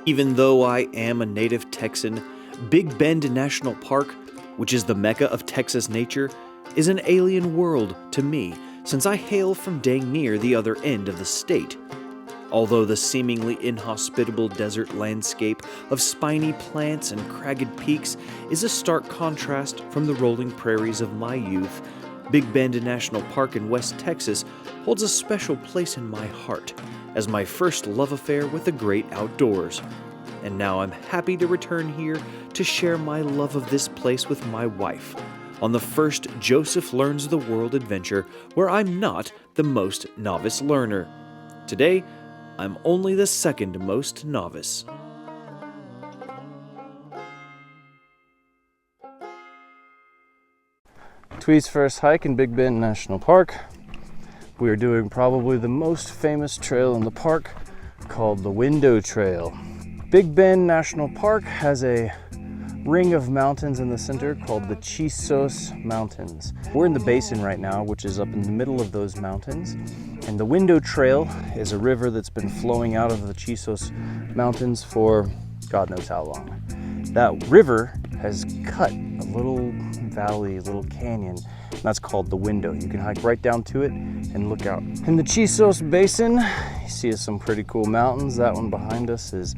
Even though I am a native Texan, Big Bend National Park, which is the mecca of Texas nature, is an alien world to me since I hail from dang near the other end of the state. Although the seemingly inhospitable desert landscape of spiny plants and cragged peaks is a stark contrast from the rolling prairies of my youth, Big Bend National Park in West Texas holds a special place in my heart as my first love affair with the great outdoors. And now I'm happy to return here to share my love of this place with my wife on the first Joseph Learns the World adventure where I'm not the most novice learner. Today, I'm only the second most novice. Twee's first hike in Big Bend National Park. We are doing probably the most famous trail in the park called the Window Trail. Big Bend National Park has a ring of mountains in the center called the Chisos Mountains. We're in the basin right now, which is up in the middle of those mountains. And the Window Trail is a river that's been flowing out of the Chisos Mountains for God knows how long. That river has cut a little valley, a little canyon, and that's called the Window. You can hike right down to it and look out. In the Chisos Basin, you see some pretty cool mountains. That one behind us is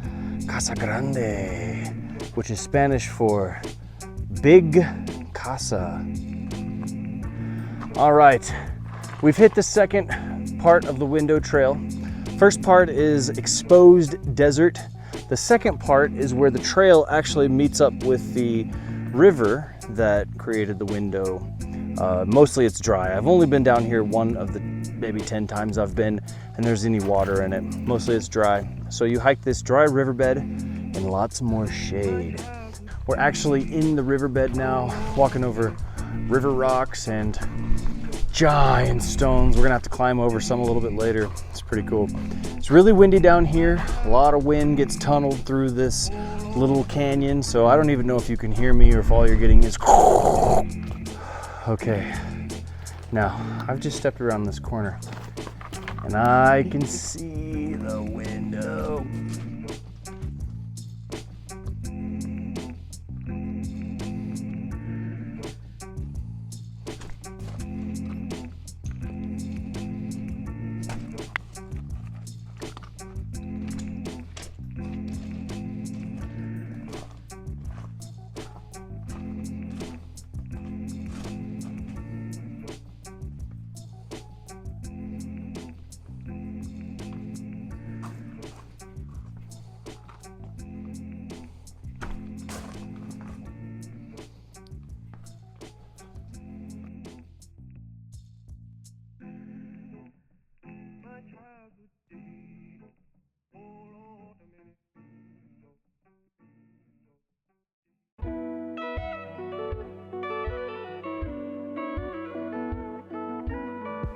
Casa Grande, which is Spanish for big casa. All right, we've hit the second part of the Window Trail. First part is exposed desert. The second part is where the trail actually meets up with the river that created the window. Mostly it's dry. I've only been down here one of the maybe 10 times I've been, and there's any water in it. Mostly it's dry. So you hike this dry riverbed and lots more shade. We're actually in the riverbed now, walking over river rocks and giant stones. We're gonna have to climb over some a little bit later. It's pretty cool. It's really windy down here. A lot of wind gets tunneled through this little canyon, so I don't even know if you can hear me or if all you're getting is okay. Now, I've just stepped around this corner and I can see the window.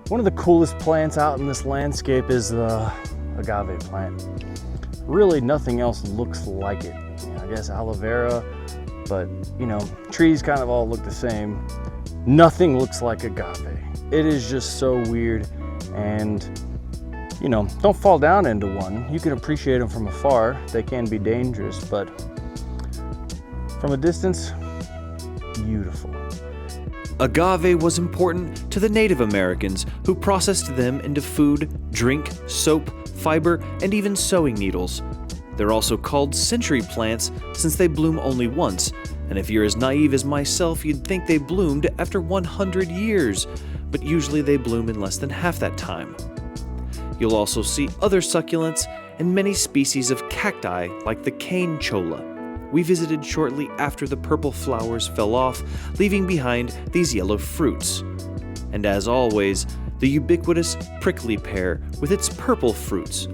One of the coolest plants out in this landscape is the agave plant. Really nothing else looks like it. I guess aloe vera, but trees kind of all look the same. Nothing looks like agave. It is just so weird, and don't fall down into one. You can appreciate them from afar. They can be dangerous, but from a distance, beautiful. Agave was important to the Native Americans who processed them into food, drink, soap, fiber, and even sewing needles. They're also called century plants since they bloom only once, and if you're as naive as myself, you'd think they bloomed after 100 years, but usually they bloom in less than half that time. You'll also see other succulents and many species of cacti like the cane cholla. We visited shortly after the purple flowers fell off, leaving behind these yellow fruits. And as always, the ubiquitous prickly pear with its purple fruits.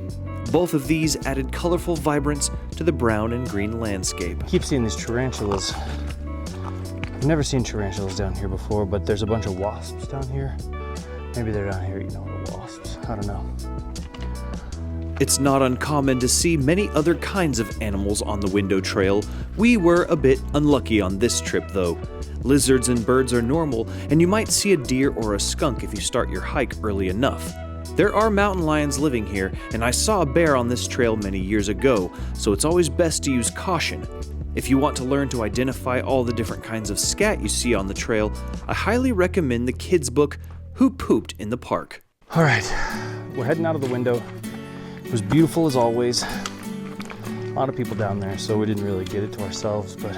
Both of these added colorful vibrance to the brown and green landscape. I keep seeing these tarantulas. I've never seen tarantulas down here before, but there's a bunch of wasps down here. Maybe they're down here eating all the wasps. I don't know. It's not uncommon to see many other kinds of animals on the Window Trail. We were a bit unlucky on this trip though. Lizards and birds are normal, and you might see a deer or a skunk if you start your hike early enough. There are mountain lions living here, and I saw a bear on this trail many years ago, so it's always best to use caution. If you want to learn to identify all the different kinds of scat you see on the trail, I highly recommend the kids' book, Who Pooped in the Park? All right, we're heading out of the window. It was beautiful as always. A lot of people down there, so we didn't really get it to ourselves, but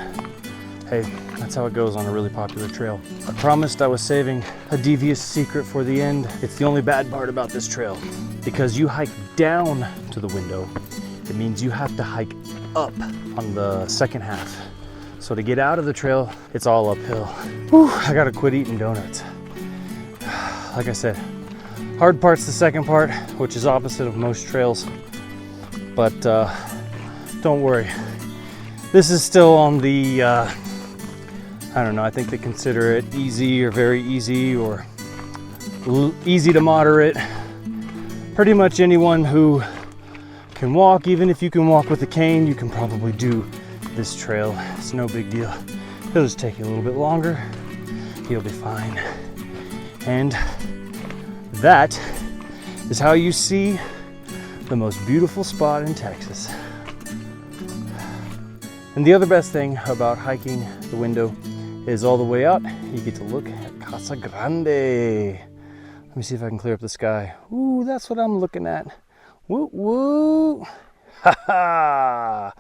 hey, that's how it goes on a really popular trail. I promised I was saving a devious secret for the end. It's the only bad part about this trail. Because you hike down to the window, it means you have to hike up on the second half. So to get out of the trail, it's all uphill. Whew, I gotta quit eating donuts. Like I said, hard part's the second part, which is opposite of most trails. But don't worry. This is still on the, I don't know, I think they consider it easy or very easy or easy to moderate. Pretty much anyone who can walk, even if you can walk with a cane, you can probably do this trail. It's no big deal. It'll just take you a little bit longer. You'll be fine. And that is how you see the most beautiful spot in Texas. And the other best thing about hiking the window is all the way up, you get to look at Casa Grande. Let me see if I can clear up the sky. Ooh, that's what I'm looking at. Woo woo! Ha ha!